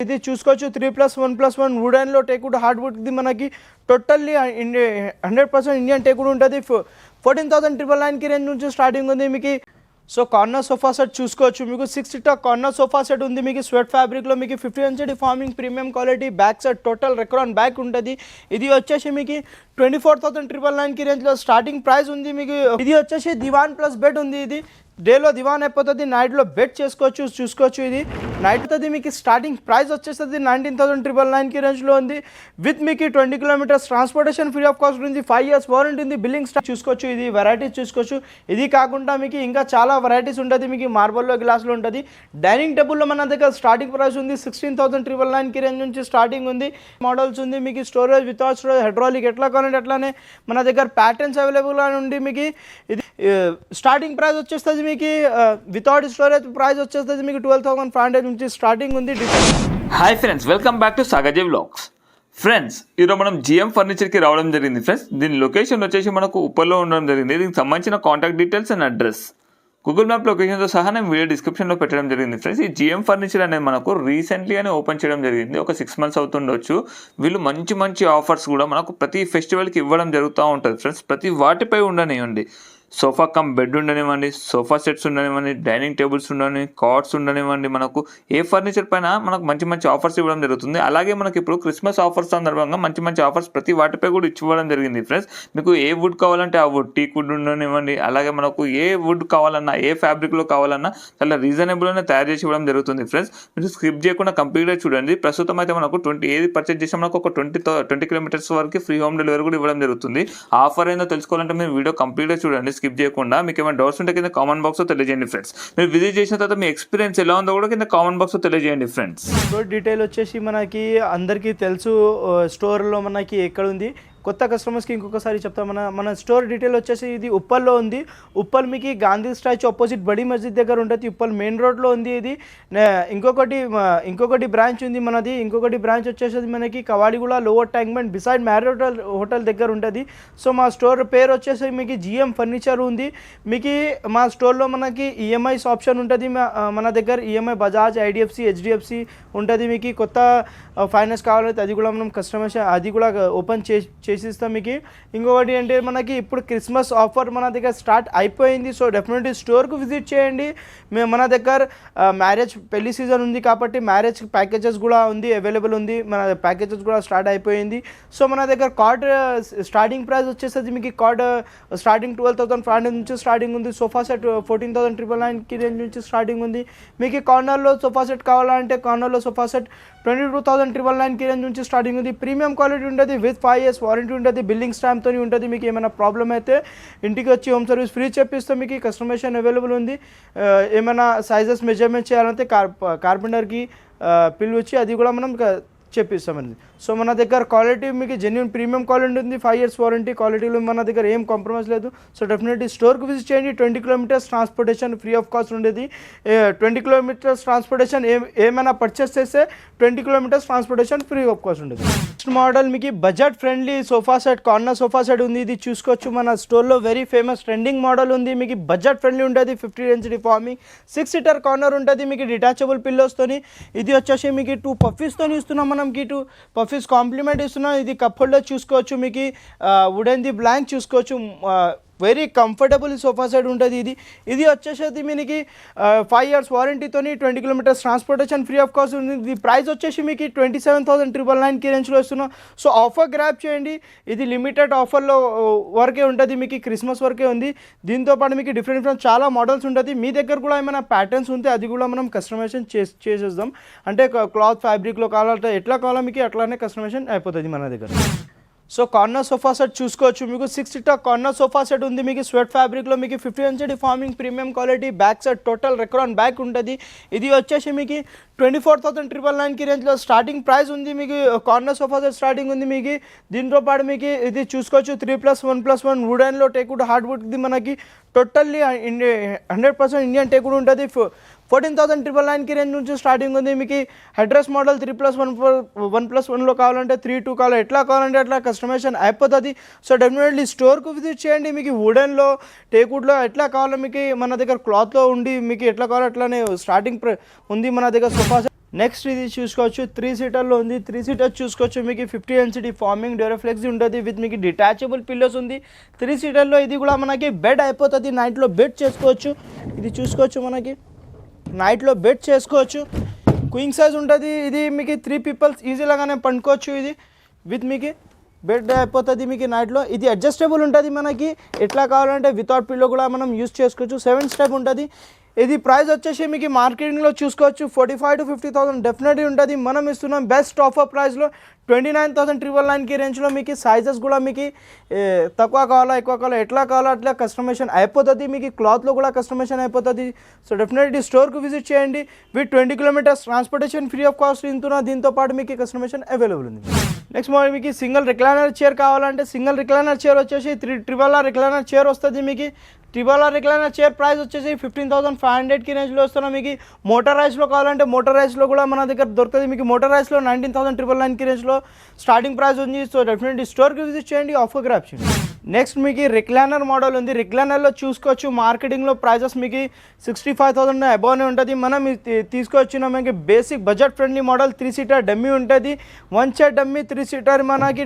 ఇది చూసుకోవచ్చు 3+1+1 వుడెన్లో టేక్వుడ్ హార్డ్వుడ్ది మనకి టోటల్లీ 100% ఇండియన్ టేక్వుడ్ ఉంటుంది. 14,999 రేంజ్ నుంచి స్టార్టింగ్ ఉంది మీకు. సో కార్నర్ సోఫా సెట్ చూసుకోవచ్చు, మీకు 6 సీటర్ కార్నర్ సోఫా సెట్ ఉంది మీకు స్వెట్ ఫ్యాబ్రిక్లో. మీకు 50 inch farming premium quality back set total Recron back ఉంటుంది. ఇది వచ్చేసి మీకు 24,999 రేంజ్లో స్టార్టింగ్ ప్రైస్ ఉంది మీకు. ఇది వచ్చేసి దివాన్ ప్లస్ బెడ్ ఉంది. ఇది డేలో దివాన్ అయిపోతుంది, నైట్లో బెడ్ చేసుకోవచ్చు. చూసుకోవచ్చు ఇది నైట్ అవుతుంది మీకు. స్టార్టింగ్ ప్రైస్ వచ్చేస్తుంది 19,999 రేంజ్లో ఉంది. విత్ మీకు 20 kilometres transportation free of cost ఉంది. 5 years వారంటీ ఉంది. బిల్లింగ్ స్టాక్ చూసుకోవచ్చు. ఇది వెరైటీస్ చూసుకోవచ్చు. ఇది కాకుండా మీకు ఇంకా చాలా వెరైటీస్ ఉంటుంది మీకు. మార్బల్లో గ్లాస్లో ఉంటుంది. డైనింగ్ టేబుల్లో మన దగ్గర స్టార్టింగ్ ప్రైస్ ఉంది 16,999 రేంజ్ నుంచి స్టార్టింగ్ ఉంది. మోడల్స్ ఉంది మీకు. స్టోరేజ్ వితౌట్ స్టోరేజ్ హైడ్రాలిక్ ఎట్లా కావాలంటే అట్లానే మన దగ్గర ప్యాటర్న్స్ అవైలబుల్ అని ఉంది మీకు. ఇది స్టార్టింగ్ ప్రైస్ వచ్చేస్తుంది మీకు. వితౌట్ స్టోరేజ్ ప్రైస్ వచ్చేస్తుంది మీకు 12,500 నుంచి స్టార్టింగ్ ఉంది. Hi friends, welcome back to Sagar vlogs. Friends, ఈరోజు మనం జిఎం ఫర్నిచర్కి రావడం జరిగింది ఫ్రెండ్స్. దీని లొకేషన్ వచ్చేసి మనకు ఉప్పల్లో ఉండడం జరిగింది. దీనికి సంబంధించిన contact details and address Google map లొకేషన్తో సహా నేను వీడియో డిస్క్రిప్షన్లో పెట్టడం జరిగింది ఫ్రెండ్స్. ఈ జిఎం ఫర్నిచర్ అనేది మనకు రీసెంట్లీగానే ఓపెన్ చేయడం జరిగింది. ఒక 6 months అవుతుండొచ్చు. వీళ్ళు మంచి మంచి ఆఫర్స్ కూడా మనకు ప్రతి ఫెస్టివల్కి ఇవ్వడం జరుగుతూ ఉంటుంది ఫ్రెండ్స్. ప్రతి వాటిపై ఉండనివ్వండి, సోఫా కమ్ బెడ్ ఉండనివ్వండి, సోఫా సెట్స్ ఉండనివ్వండి, డైనింగ్ టేబుల్స్ ఉండని, కార్డ్స్ ఉండనివ్వండి, మనకు ఏ ఫర్నిచర్ పైన మనకు మంచి మంచి ఆఫర్స్ ఇవ్వడం జరుగుతుంది. అలాగే మనకి ఇప్పుడు క్రిస్మస్ ఆఫర్స్ సందర్భంగా మంచి మంచి ఆఫర్స్ ప్రతి వాటిపై కూడా ఇవ్వడం జరిగింది ఫ్రెండ్స్. మీకు ఏ వుడ్ కావాలంటే ఆ వుడ్, టీక్ వుడ్ ఉండనివ్వండి, అలాగే మనకు ఏ వుడ్ కావాలన్నా, ఏ ఫ్యాబ్రిక్లో కావాలన్నా చాలా రీజనబుల్గానే తయారు చేసి ఇవ్వడం జరుగుతుంది ఫ్రెండ్స్. మీరు స్కిప్ చేయకుండా కంప్లీట్గా చూడండి. ప్రస్తుతం అయితే మనకు ఏది పర్చేజ్ చేసినా మనకు ఒక 20 కిలోమీటర్స్ వరకు ఫ్రీ హోమ్ డెలివరీ కూడా ఇవ్వడం జరుగుతుంది. ఆఫర్ ఏందో తెలుసుకోవాలంటే మీరు వీడియో కంప్లీట్గా చూడండి, స్కిప్ చేయకుండా. మీకు ఏమైనా డౌట్స్ ఉంటే కింద కామెంట్ బాక్స్ లో తెలియజేయండి ఫ్రెండ్స్. మీరు విజిట్ చేసిన తర్వాత మీ ఎక్స్పీరియన్స్ ఎలా ఉందో కూడా కింద కామెంట్ బాక్స్ లో తెలియజేయండి ఫ్రెండ్స్. స్టోర్ డీటెయిల్ వచ్చేసి మనకి అందరికీ తెలుసు. స్టోర్లో మనకి ఎక్కడ ఉంది, కొత్త కస్టమర్స్కి ఇంకొకసారి చెప్తాం. మన స్టోర్ డీటెయిల్ వచ్చేసి ఇది ఉప్పల్లో ఉంది. ఉప్పల్ మీకు గాంధీ స్టాచ్యూ ఆపోజిట్ బడి మస్జిద్ దగ్గర ఉంటుంది. ఉప్పల్ మెయిన్ రోడ్లో ఉంది. ఇది ఇంకొకటి బ్రాంచ్ ఉంది మనది. ఇంకొకటి బ్రాంచ్ వచ్చేసి మనకి కవాడిగూడ లోవర్ ట్యాంక్మెంట్ బిసైడ్ మ్యారియోట్ హోటల్ దగ్గర ఉంటుంది. సో మా స్టోర్ పేరు వచ్చేసి మీకు జిఎం ఫర్నిచర్ ఉంది. మీకు మా స్టోర్లో మనకి ఈఎంఐస్ ఆప్షన్ ఉంటుంది. మన దగ్గర ఈఎంఐ బజాజ్, ఐడిఎఫ్సి, హెచ్డిఎఫ్సి ఉంటుంది. మీకు కొత్త ఫైనాన్స్ కావాలంటే అది కూడా మనం కస్టమర్స్ అది కూడా ఓపెన్ చేసిస్తాం మీకు. ఇంకొకటి అంటే మనకి ఇప్పుడు క్రిస్మస్ ఆఫర్ మన దగ్గర స్టార్ట్ అయిపోయింది. సో డెఫినెట్లీ స్టోర్కు విజిట్ చేయండి. మన దగ్గర మ్యారేజ్ పెళ్లి సీజన్ ఉంది కాబట్టి మ్యారేజ్ ప్యాకేజెస్ కూడా ఉంది, అవైలబుల్ ఉంది. మన ప్యాకేజెస్ కూడా స్టార్ట్ అయిపోయింది. సో మన దగ్గర కార్డ్ స్టార్టింగ్ ప్రైస్ వచ్చేసి మీకు కార్డ్ స్టార్టింగ్ 12,500 నుంచి స్టార్టింగ్ ఉంది. సోఫా సెట్ 14,999 రేంజ్ నుంచి స్టార్టింగ్ ఉంది. మీకు కార్నర్లో సోఫా సెట్ కావాలంటే కార్నర్లో సోఫా సెట్ 22,999 రేంజ్ నుంచి స్టార్టింగ్ ఉంది. ప్రీమియం క్వాలిటీ ఉంటుంది. విత్ 5 years వారంటీ ఉంటుంది. బిల్లింగ్ స్టాంప్తో ఉంటుంది. మీకు ఏమైనా ప్రాబ్లం అయితే ఇంటికి వచ్చి హోమ్ సర్వీస్ ఫ్రీ చెప్పిస్తాం. మీకు కస్టమైజేషన్ అవైలబుల్ ఉంది. ఏమైనా సైజెస్ మెజర్మెంట్ చేయాలంటే కార్పెంటర్కి పిలిచి అది కూడా మనం చెప్పిస్తామండి. సో మన దగ్గర క్వాలిటీ మీకు జెన్యూన్ ప్రీమియం క్వాలిటీ ఉంది. 5 years వారంటీ క్వాలిటీలో మన దగ్గర ఏం కాంప్రమైజ్ లేదు. సో డెఫినెట్లీ స్టోర్కి విజిట్ చేయండి. 20 kilometers transportation free of cost ఉండేది. 20 kilometers ట్రాన్స్పోర్టేషన్ ఏమైనా పర్చేస్ చేస్తే 20 kilometers transportation free of cost ఉండేది. నెక్స్ట్ మోడల్ మీకు budget friendly sofa set, corner sofa set ఉంది. ఇది చూసుకోవచ్చు. మన స్టోర్లో వెరీ ఫేమస్ ట్రెండింగ్ మోడల్ ఉంది. మీకు బడ్జెట్ ఫ్రెండ్లీ ఉంటుంది. 50 inch ఫార్మింగ్ 6 seater కార్నర్ ఉంటుంది. మీకు డిటాచబుల్ పిల్లోస్తోని. ఇది వచ్చేసి మీకు 2 puffies ఇస్తున్నాం మనం. 2 puffies కాంప్లిమెంట్ ఇస్తున్నాం. ఇది కప్ హోల్డర్ చూసుకోవచ్చు. మీకు వుడెన్ది బ్లాంక్ చూసుకోవచ్చు. వెరీ కంఫర్టబుల్ సోఫా సెట్ ఉంటుంది. ఇది వచ్చేసి మీకు 5 years వారంటీతో 20 kilometers transportation free of cost ఉంది. ఇది ప్రైస్ వచ్చేసి మీకు 27,999 రేంజ్లో ఇస్తున్నాం. సో ఆఫర్ గ్రాప్ చేయండి. ఇది లిమిటెడ్ ఆఫర్లో వరకే ఉంటుంది. మీకు క్రిస్మస్ వరకే ఉంది. దీంతోపాటు మీకు డిఫరెంట్ చాలా మోడల్స్ ఉంటుంది. మీ దగ్గర కూడా ఏమైనా ప్యాటర్న్స్ ఉంటే అది కూడా మనం కస్టమైజేషన్ చేసేద్దాం. అంటే క్లాత్ ఫ్యాబ్రిక్లో కావాలంటే ఎట్లా కావాలో మీకు అట్లానే కస్టమైజేషన్ అయిపోతుంది మన దగ్గర. సో కార్నర్ సోఫా సెట్ చూసుకోవచ్చు. మీకు 6 seater కార్నర్ సోఫా సెట్ ఉంది. మీకు స్వెట్ ఫ్యాబ్రిక్లో మీకు 50 inch farming premium quality back set total Recron back ఉంటుంది. ఇది వచ్చేసి మీకు 24,999 రేంజ్లో స్టార్టింగ్ ప్రైస్ ఉంది. మీకు కార్నర్ సోఫా సెట్ స్టార్టింగ్ ఉంది. మీకు దీంతో పాటు మీకు ఇది చూసుకోవచ్చు 3+1+1 వుడెన్లో టేక్వుడ్ హార్డ్వుడ్ది మనకి టోటల్లీ 100% ఇండియన్ టేక్వుడ్ ఉంటుంది. 14,999 రేంజ్ నుంచి స్టార్టింగ్ ఉంది. మీకు అడ్రస్ మోడల్ 3+1+1లో కావాలంటే 3-2 కావాలి, ఎట్లా కావాలంటే అట్లా కస్టమైజేషన్ అయిపోతుంది. సో డెఫినెట్లీ స్టోర్కు విజిట్ చేయండి. మీకు వుడెన్లో టేక్వుడ్లో ఎట్లా కావాలో మీకు మన దగ్గర క్లాత్లో ఉండి మీకు ఎట్లా కావాలో అట్లానే స్టార్టింగ్ ఉంది మన దగ్గర సోఫా సెట్. నెక్స్ట్ ఇది చూసుకోవచ్చు 3 సీటర్లో ఉంది. 3 సీటర్ చూసుకోవచ్చు మీకు 50 NCD ఫార్మింగ్ డ్యూరోఫ్లెక్సీ ఉంటుంది విత్ మీకు డిటాచబుల్ పిల్లోస్ ఉంది. 3 సీటర్లో ఇది కూడా మనకి బెడ్ అయిపోతుంది, నైట్లో బెడ్ చేసుకోవచ్చు. ఇది చూసుకోవచ్చు మనకి నైట్లో బెడ్ చేసుకోవచ్చు, క్వీన్ సైజ్ ఉంటుంది. ఇది మీకు 3 పీపుల్స్ ఈజీలాగానే పండుకోవచ్చు. ఇది విత్ మీకు బెడ్ అయిపోతుంది మీకు నైట్లో. ఇది అడ్జస్టబుల్ ఉంటుంది, మనకి ఎట్లా కావాలంటే వితౌట్ పిల్లో కూడా మనం యూస్ చేసుకోవచ్చు. 7 స్టెప్ ఉంటుంది. ఇది ప్రైస్ వచ్చేసి మీకు మార్కెటింగ్లో చూసుకోవచ్చు 45,000 to 50,000 డెఫినెట్లీ ఉంటుంది. మనం ఇస్తున్నాం బెస్ట్ ఆఫర్ ప్రైస్లో 29,999కి రేంజ్లో. మీకు సైజెస్ కూడా మీకు తక్కువ కావాలా ఎక్కువ కావాలా ఎట్లా కావాలా అట్లా కస్టమైజేషన్ అయిపోతుంది. మీకు క్లాత్లో కూడా కస్టమైజేషన్ అయిపోతుంది. సో డెఫినెట్లీ స్టోర్కి విజిట్ చేయండి. With 20 kilometers transportation free of cost ఇంటున్నా. దీంతో పాటు మీకు కస్టమైజేషన్ అవైలబుల్ ఉంది. నెక్స్ట్ మోడల్ మీకు సింగిల్ రిక్లైనర్ చైర్ కావాలంటే సింగిల్ రిక్లైనర్ చైర్ వచ్చేసి 3 రిక్లైనర్ చైర్ వస్తుంది. మీకు రిక్లైనర్ చైర్ ప్రైస్ వచ్చేసి 15,500కి రేంజ్లో వస్తున్నాం. మీకు మోటరైజ్లో కావాలంటే మోటరైజ్లో కూడా మన దగ్గర దొరుకుతుంది. మీకు మోటరైజ్లో 19,999కి రేంజ్లో స్టార్టింగ్ ప్రైస్ ఉంది. సో డెఫినెట్లీ స్టోర్కి విజిట్ చేయండి, ఆఫర్ గ్రాప్ చేయండి. నెక్స్ట్ మీకు రిక్లైనర్ మోడల్ ఉంది. రిక్లైనర్లో చూసుకోవచ్చు మార్కెటింగ్లో ప్రైజెస్ మీకు 65,000 అబోవ్నే ఉంటుంది. మనం తీసుకొచ్చిన మనకి basic budget friendly model 3 seater dummy ఉంటుంది. 1 చైర్ డమ్మీ 3 సీటర్ మనకి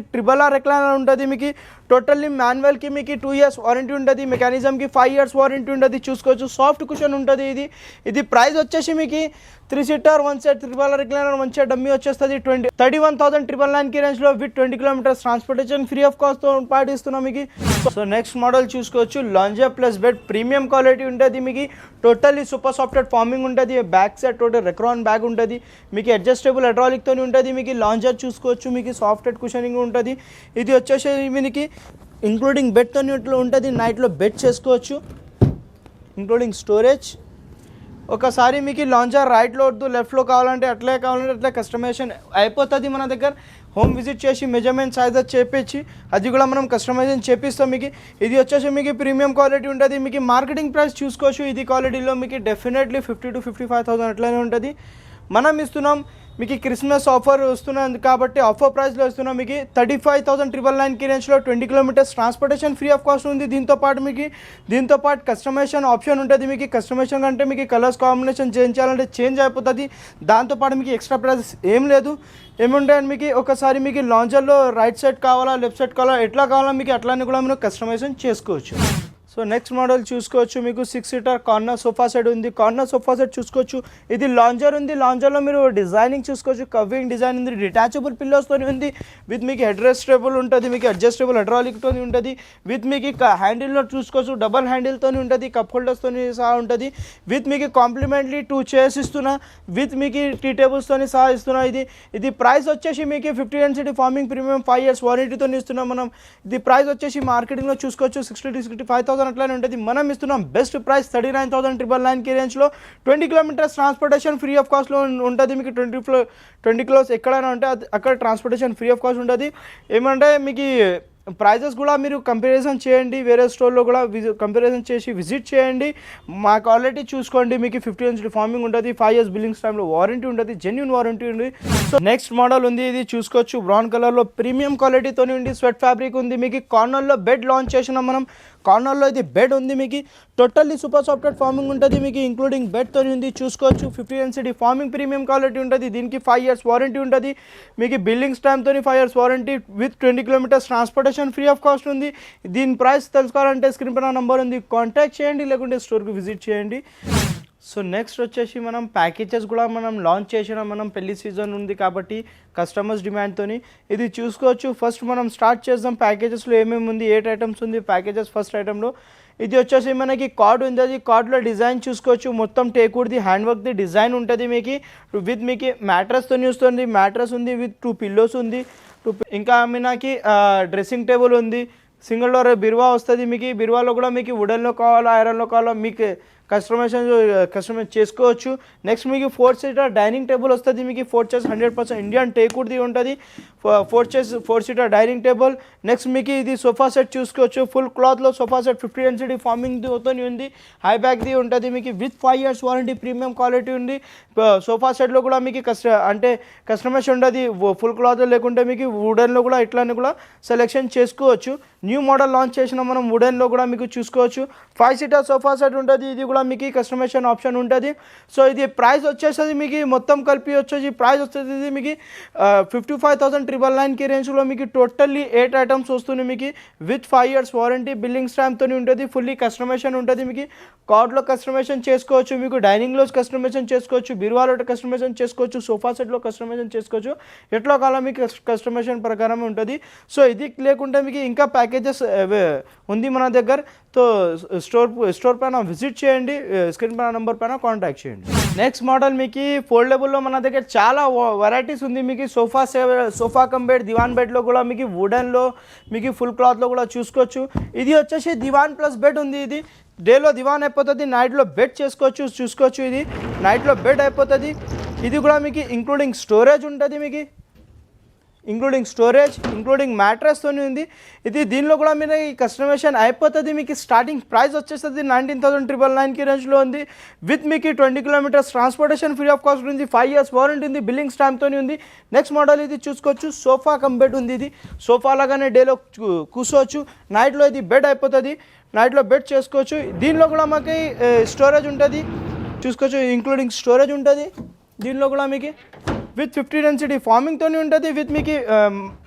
రిక్లైనర్ ఉంటుంది. మీకు టోటల్లీ మాన్యువల్కి మీకు 2 years వారంటీ ఉంటుంది. మెకానిజంకి 5 years వారంటీ ఉంటుంది. చూసుకోవచ్చు సాఫ్ట్ కుషన్ ఉంటుంది. ఇది ప్రైస్ వచ్చేసి మీకు 3 seater 1 chair recliner 1 chair dummy వచ్చేస్తుంది 31,999కి రేంజ్లో with 20 kilometers transportation free of కాస్ట్తో పాటిస్తున్నాం మీకు. సో నెక్స్ట్ మోడల్ చూసుకోవచ్చు lounger plus bed premium quality ఉంటుంది. మీకు టోటల్లీ సూపర్ సాఫ్ట్వేర్ ఫార్మింగ్ ఉంటుంది. Back side total Recron bag ఉంటుంది. మీకు అడ్జస్టబుల్ హైడ్రాలిక్తో ఉంటుంది. మీకు లాంజర్ చూసుకోవచ్చు మీకు సాఫ్ట్వేర్ కుషనింగ్ ఉంటుంది. ఇది వచ్చేసి మీకు ఇంక్లూడింగ్ బెడ్తో ఉంటుంది. నైట్లో బెడ్ చేసుకోవచ్చు ఇంక్లూడింగ్ స్టోరేజ్. ఒకసారి మీకు లాంజర్ రైట్లో వద్దు లెఫ్ట్లో కావాలంటే అట్లా కస్టమైజేషన్ అయిపోతుంది. మన దగ్గర హోమ్ విజిట్ చేసి మెజర్మెంట్ సైజెస్ చేపించి అది కూడా మనం కస్టమైజేషన్ చేపిస్తాం. మీకు ఇది వచ్చేసి మీకు ప్రీమియం క్వాలిటీ ఉంటుంది. మీకు మార్కెటింగ్ ప్రైస్ చూసుకోవచ్చు. ఇది క్వాలిటీలో మీకు డెఫినెట్లీ 50,000 to 55,000 అట్లనే ఉంటుంది. మనం ఇస్తున్నాం మీకు క్రిస్మస్ ఆఫర్ వస్తున్నది కాబట్టి ఆఫర్ ప్రైస్లో ఇస్తున్నాం. మీకు 35,999కి రేంజ్లో 20 kilometers transportation free of cost ఉంది. దీంతో పాటు కస్టమైజేషన్ ఆప్షన్ ఉంటుంది. మీకు కస్టమైజేషన్ అంటే మీకు కలర్స్ కాంబినేషన్ చేంజ్ చేయాలంటే చేంజ్ అయిపోతుంది. దాంతోపాటు మీకు ఎక్స్ట్రా ప్రైస్ ఏం లేదు. ఏముంటాయని మీకు ఒకసారి మీకు లాంజర్లో రైట్ సైడ్ కావాలా లెఫ్ట్ సైడ్ కావాలా ఎట్లా కావాలా మీకు అట్లానే కూడా మీరు కస్టమైజేషన్ చేసుకోవచ్చు. సో నెక్స్ట్ మోడల్ చూసుకోవచ్చు మీకు 6 సీటర్ కార్నర్ సోఫా సెట్ ఉంది. కార్నర్ సోఫా సెట్ చూసుకోవచ్చు. ఇది లాంజర్ ఉంది. లాంజర్లో మీరు డిజైనింగ్ చూసుకోవచ్చు. కవింగ్ డిజైన్ ఉంది. డిటాచబుల్ పిల్లోస్తో ఉంది. విత్ మీకు హెడ్ రెస్టబుల్ ఉంటుంది. మీకు అడ్జస్టబుల్ హైడ్రాలిక్తో ఉంటుంది. విత్ మీకు హ్యాండిల్లో చూసుకోవచ్చు డబల్ హ్యాండిల్తో ఉంటుంది. కప్ హోల్డర్స్తో సహా ఉంటుంది. విత్ మీకు కాంప్లిమెంటరీ 2 chairs ఇస్తున్నా. విత్ మీకు టీ టేబుల్స్తో సహా ఇస్తున్నా. ఇది ప్రైస్ వచ్చేసి మీకు 50 NCD ఫార్మింగ్ ప్రీమియం 5 years వారంటీతో ఇస్తున్నాం మనం. ఇది ప్రైస్ వచ్చేసి మార్కెటింగ్లో చూసుకోవచ్చు 60,000 to 65,000 అట్లానే ఉంటుంది. మనం ఇస్తున్నాం బెస్ట్ ప్రైస్ 39,999కి రేంజ్లో 20 kilometers ట్రాన్స్పోర్టేషన్ ఫ్రీ ఆఫ్ కాస్ట్లో ఉంటుంది. మీకు 20 kilos ఎక్కడైనా ఉంటే అక్కడ ట్రాన్స్పోర్టేషన్ ఫ్రీ ఆఫ్ కాస్ట్ ఉంటుంది. ఏమంటే మీకు ప్రైజెస్ కూడా మీరు కంపారిజన్ చేయండి. వేరే స్టోర్లో కూడా కంపారిజన్ చేసి విజిట్ చేయండి. మా క్వాలిటీ చూసుకోండి. మీకు 50 NCD ఫార్మింగ్ ఉంటుంది. 5 years బిల్లింగ్స్ టైంలో వారంటీ ఉంటుంది. జెన్యూన్ వారంటీ ఉంది. సో నెక్స్ట్ మోడల్ ఉంది. ఇది చూసుకోవచ్చు బ్రౌన్ కలర్లో ప్రీమియం క్వాలిటీతో ఉంది. స్వెట్ ఫ్యాబ్రిక్ ఉంది. మీకు కార్నర్లో బెడ్ లాంచ్ చేసినాం మనం. కార్నర్లో ఇది బెడ్ ఉంది. మీకు టోటల్లీ సూపర్ సాఫ్ట్వేర్ ఫార్మింగ్ ఉంటుంది. మీకు ఇంక్లూడింగ్ బెడ్తో ఉంది. చూసుకోవచ్చు 50 NCD ఫార్మింగ్ ప్రీమియం క్వాలిటీ ఉంటుంది. దీనికి 5 years వారంటీ ఉంటుంది. మీకు బిల్లింగ్స్ టైంతో 5 years warranty with 20 kilometers transportation free of cost ఉంది. దీని ప్రైస్ తెలుసుకోవాలంటే స్క్రీన్ పైన నంబర్ ఉంది, కాంటాక్ట్ చేయండి లేకుంటే స్టోర్కి విజిట్ చేయండి. సో నెక్స్ట్ వచ్చేసి మనం ప్యాకేజెస్ కూడా మనం లాంచ్ చేసినాం. మనం పెళ్లి సీజన్ ఉంది కాబట్టి కస్టమర్స్ డిమాండ్తో ఇది చూసుకోవచ్చు. ఫస్ట్ మనం స్టార్ట్ చేద్దాం. ప్యాకేజెస్లో ఏమేమి ఉంది 8 items ఉంది ప్యాకేజెస్. ఫస్ట్ ఐటెంలో ఇది వచ్చేసి మనకి కార్డ్ ఉంది. అది కార్డ్లో డిజైన్ చూసుకోవచ్చు. మొత్తం టేకుడ్ది హ్యాండ్ వర్క్ది డిజైన్ ఉంటుంది. మీకు విత్ మీకు మ్యాట్రస్తో వస్తుంది. మ్యాట్రస్ ఉంది విత్ 2 pillows ఉంది. ఇంకా మనకి డ్రెస్సింగ్ టేబుల్ ఉంది. సింగిల్ డోర్ బిరువా వస్తుంది. మీకు బిరువాలో కూడా మీకు వుడెన్లో కావాలా ఐరన్లో కావాలా మీకు కస్టమైజ్ చేసుకోవచ్చు. నెక్స్ట్ మీకు 4 seater డైనింగ్ టేబుల్ వస్తుంది. మీకు 4 chairs 100% ఇండియన్ టేకుడ్ది ఉంటుంది. 4 seater డైనింగ్ టేబుల్. నెక్స్ట్ మీకు ఇది సోఫా సెట్ చూసుకోవచ్చు. ఫుల్ క్లాత్లో సోఫా సెట్ 50 NCD ఫార్మింగ్తో ఉంది. హై బ్యాక్ది ఉంటుంది. మీకు with 5 years warranty premium quality ఉంది. సోఫా సెట్లో కూడా మీకు కస్టమైజేషన్ ఉంటుంది. ఫుల్ క్లాత్ లేకుంటే మీకు వుడెన్లో కూడా ఇట్లానే కూడా సెలెక్షన్ చేసుకోవచ్చు. న్యూ మోడల్ లాంచ్ చేసిన మనం వుడెన్లో కూడా మీకు చూసుకోవచ్చు. 5 seater సోఫా సెట్ ఉంటుంది. ఇది కూడా మీకు కస్టమైజేషన్ ఆప్షన్ ఉంటుంది. సో ఇది ప్రైస్ వచ్చేసి మీకు మొత్తం కలిపి వచ్చేసి ప్రైస్ వచ్చేసి మీకు 55,999కి రేంజ్లో మీకు టోటల్లీ 8 ఐటమ్స్ వస్తుంది మీకు విత్ 5 years వారంటీ బిల్లింగ్ స్టాంప్తో ఉంటుంది. ఫుల్లీ కస్టమైజేషన్ ఉంటుంది. మీకు కార్డ్లో కస్టమైజేషన్ చేసుకోవచ్చు, మీకు డైనింగ్లో కస్టమైజేషన్ చేసుకోవచ్చు, బీరువాలో కస్టమైజేషన్ చేసుకోవచ్చు, సోఫా సెట్లో కస్టమైజేషన్ చేసుకోవచ్చు. ఎట్లా కాలం మీకు కస్టమైజేషన్ ప్రకారమే ఉంటుంది. సో ఇది లేకుంటే మీకు ఇంకా ప్యాకేజెస్ ఉంది మన దగ్గర. సో స్టోర్ పైన విజిట్ చేయండి, స్క్రీన్ పైన నెంబర్ పైన కాంటాక్ట్ చేయండి. నెక్స్ట్ మోడల్ మీకు ఫోల్డబుల్లో మన దగ్గర చాలా వెరైటీస్ ఉంది. మీకు సోఫా కమ్ బెడ్, దివాన్ బెడ్లో కూడా మీకు వుడెన్లో మీకు ఫుల్ క్లాత్లో కూడా చూసుకోవచ్చు. ఇది వచ్చేసి దివాన్ ప్లస్ బెడ్ ఉంది. ఇది డేలో దివాన్ అయిపోతుంది, నైట్లో బెడ్ చూసుకోవచ్చు. ఇది నైట్లో బెడ్ అయిపోతుంది. ఇది కూడా మీకు ఇంక్లూడింగ్ స్టోరేజ్ ఉంటుంది. మీకు ఇంక్లూడింగ్ మ్యాట్రెస్తో ఉంది. ఇది దీనిలో కూడా మీరు ఈ కస్టమైజేషన్ అయిపోతుంది. మీకు స్టార్టింగ్ ప్రైస్ వచ్చేస్తుంది 19,999కి రేంజ్లో ఉంది. విత్ మీకు 20 kilometers transportation free of cost ఉంది. 5 years వారంటీ ఉంది, బిల్లింగ్ స్టాంప్తో ఉంది. నెక్స్ట్ మోడల్ ఇది చూసుకోవచ్చు, సోఫా కమ్ బెడ్ ఉంది. ఇది సోఫా లాగానే డేలో కూర్చోవచ్చు, నైట్లో ఇది బెడ్ అయిపోతుంది, నైట్లో బెడ్ చేసుకోవచ్చు. దీనిలో కూడా మాకు స్టోరేజ్ ఉంటుంది చూసుకోవచ్చు, ఇంక్లూడింగ్ స్టోరేజ్ ఉంటుంది. దీనిలో కూడా మీకు విత్ 50 density ఫార్మింగ్తో ఉంటుంది, విత్ మీకు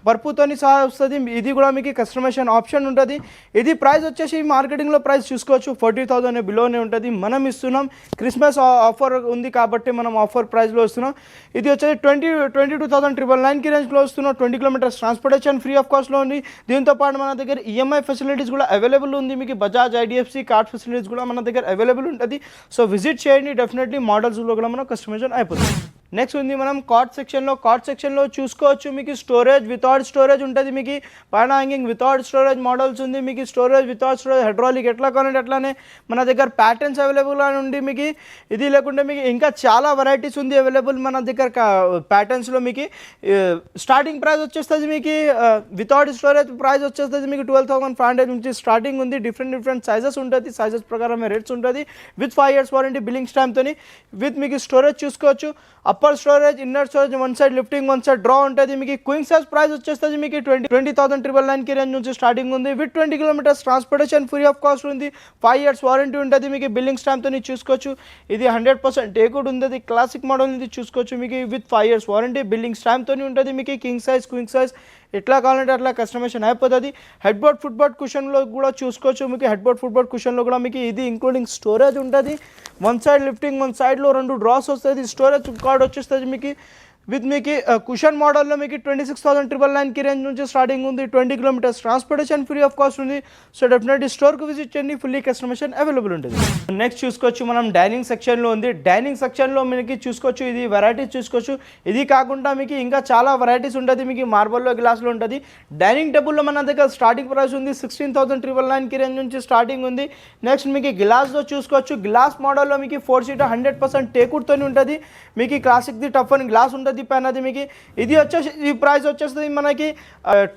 పర్పుతో సహా వస్తుంది. ఇది కూడా మీకు కస్టమైజేషన్ ఆప్షన్ ఉంటుంది. ఇది ప్రైస్ వచ్చేసి మార్కెటింగ్లో ప్రైస్ చూసుకోవచ్చు 40,000 బిలోనే ఉంటుంది. మనం ఇస్తున్నాం, క్రిస్మస్ ఆఫర్ ఉంది కాబట్టి మనం ఆఫర్ ప్రైస్లో ఇస్తున్నాం. ఇది వచ్చేసి 22,999కి రేంజ్లో వస్తున్నాం. 20 kilometers ట్రాన్స్పోర్టేషన్ ఫ్రీ ఆఫ్ కాస్ట్లో ఉంది. దీంతో పాటు మన దగ్గర ఈఎంఐ ఫెసిలిటీస్ కూడా అవైలబుల్ ఉంది. మీకు బజాజ్ ఐడిఎఫ్సి కార్డ్ ఫెసిలిటీస్ కూడా మన దగ్గర అవైలబుల్ ఉంటుంది. సో విజిట్ చేయండి, డెఫినెట్లీ మోడల్స్లో కూడా మనం కస్టమైజేషన్ అయిపోతుంది. నెక్స్ట్ ఉంది మనం కార్డ్ సెక్షన్లో చూసుకోవచ్చు. మీకు స్టోరేజ్ వితౌట్ స్టోరేజ్ ఉంటుంది. మీకు పైన హ్యాంగింగ్ వితౌట్ స్టోరేజ్ మోడల్స్ ఉంది. మీకు స్టోరేజ్ వితౌట్ స్టోరేజ్ హైడ్రాలిక్ ఎట్లా కావాలంటే అట్లానే మన దగ్గర ప్యాటర్న్స్ అవైలబుల్ అని ఉంది. మీకు ఇది లేకుంటే మీకు ఇంకా చాలా వెరైటీస్ ఉంది అవైలబుల్ మన దగ్గర ప్యాటర్న్స్లో. మీకు స్టార్టింగ్ ప్రైస్ వచ్చేస్తుంది. మీకు వితౌట్ స్టోరేజ్ ప్రైస్ వచ్చేస్తుంది మీకు 12,500 నుంచి స్టార్టింగ్ ఉంది. డిఫరెంట్ సైజెస్ ఉంటుంది, సైజెస్ ప్రకారమే రేట్స్ ఉంటుంది. విత్ 5 years వారంటీ బిల్లింగ్ స్టాంప్తో. విత్ మీకు స్టోరేజ్ చూసుకోవచ్చు, upper storage, inner storage, one side lifting, one side draw ఉంటుంది. మీకు క్వింగ్ సైజ్ ప్రైస్ వచ్చేస్తుంది మీకు 20,999కి రేంజ్ నుంచి స్టార్టింగ్ ఉంది. With 20 kilometers transportation free of cost ఉంది. 5 years వారంటీ ఉంటుంది. మీకు బిల్లింగ్ స్టాంప్తో చూసుకోవచ్చు. ఇది 100% టేకుడ్ ఉంది. క్లాసిక్ మోడల్ ఇది చూసుకోవచ్చు. మీకు విత్ 5 years వారంటీ బిల్లింగ్ స్టాంప్తో ఉంటుంది. మీకు కింగ్ సైజ్, క్వింగ్ సైజ్ ఎట్లా కావాలంటే అట్లా కస్టమైజేషన్ అయిపోతుంది. హెడ్ బోర్డ్, ఫుట్ బోర్డ్ కుషన్లో కూడా చూసుకోవచ్చు. మీకు హెడ్ బోర్డ్, ఫుట్ బోర్డ్ కుషన్లో కూడా మీకు ఇది ఇంక్లూడింగ్ స్టోరేజ్ ఉంటుంది. వన్ సైడ్ లిఫ్టింగ్, వన్ సైడ్లో 2 డ్రాస్ వస్తుంది. స్టోరేజ్ కార్డ్ వచ్చేస్తుంది మీకు. విత్ మీకు కుషన్ మోడల్లో మీకు 26,999కి రేంజ్ నుంచి స్టార్టింగ్ ఉంది. 20 kilometers transportation free of cost ఉంది. సో డెఫినెట్లీ స్టోర్కి విజిట్ చేయండి, ఫుల్లీ కస్టమైజేషన్ అవైలబుల్ ఉంటుంది. నెక్స్ట్ చూసుకోవచ్చు మనం డైనింగ్ సెక్షన్లో ఉంది. డైనింగ్ సెక్షన్లో మీకు చూసుకోవచ్చు, ఇది వెరైటీస్ చూసుకోవచ్చు. ఇది కాకుండా మీకు ఇంకా చాలా వెరైటీస్ ఉంటుంది. మీకు మార్బల్లో, గ్లాస్లో ఉంటుంది. డైనింగ్ టేబుల్లో మన దగ్గర స్టార్టింగ్ ప్రైస్ ఉంది 16,999కి రేంజ్ నుంచి స్టార్టింగ్ ఉంది. నెక్స్ట్ మీకు గ్లాస్లో చూసుకోవచ్చు. గ్లాస్ మోడల్లో మీకు 4 seater 100% టేకుడ్తో ఉంటుంది. మీకు క్లాసిక్ది టఫ్ అని గ్లాస్ ఉంటుంది పైనది. మీకు ఇది వచ్చేసి ఈ ప్రైస్ వచ్చేస్తుంది మనకి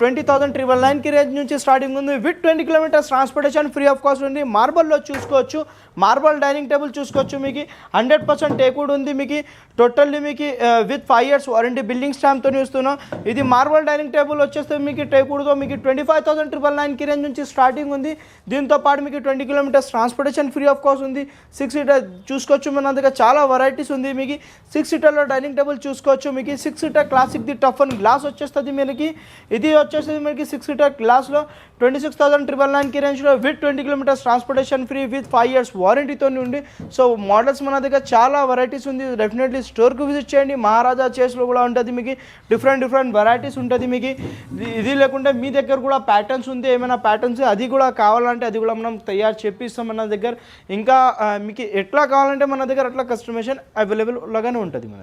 20,999కి రేంజ్ నుంచి స్టార్టింగ్ ఉంది. With 20 kilometers transportation free of cost ఉంది. మార్బల్లో చూసుకోవచ్చు, మార్బల్ డైనింగ్ టేబుల్ చూసుకోవచ్చు. మీకు 100% టేకుడ్ ఉంది. మీకు టోటల్లీ మీకు విత్ 5 years వారంటీ బిల్డింగ్ స్టాంప్తో ఇస్తున్నాం. ఇది మార్బల్ డైనింగ్ టేబుల్ వచ్చేస్తే మీకు టేకుడ్తో మీకు 25,999కి రేంజ్ నుంచి స్టార్టింగ్ ఉంది. దీంతో పాటు మీకు 20 kilometers transportation free of cost ఉంది. 6 seater చూసుకోవచ్చు. మన దగ్గర చాలా వెరైటీస్ ఉంది. మీకు 6 seaterలో డైనింగ్ టేబుల్ చూసుకోవచ్చు. మీకు 6 seater క్లాసిక్ది టఫ్ అని గ్లాస్ వచ్చేస్తుంది. మనకి ఇది వచ్చేస్తుంది మనకి 6 seater గ్లాస్లో 26,999కి రేంజ్లో with 20 kilometers transportation free with 5 years వారంటీతో ఉంది. సో మోడల్స్ మన దగ్గర చాలా వెరైటీస్ ఉంది. డెఫినెట్లీ స్టోర్కి విజిట్ చేయండి. మహారాజా చేస్లో కూడా ఉంటుంది. మీకు డిఫరెంట్ వెరైటీస్ ఉంటుంది. మీకు ఇది లేకుంటే మీ దగ్గర కూడా ప్యాటర్న్స్ ఉంది, ఏమైనా ప్యాటర్న్స్ అది కూడా కావాలంటే అది కూడా మనం తయారు చేపిస్తాం మన దగ్గర. ఇంకా మీకు ఎట్లా కావాలంటే మన దగ్గర అట్లా కస్టమైజేషన్ అవైలబుల్ లాగానే ఉంటుంది మన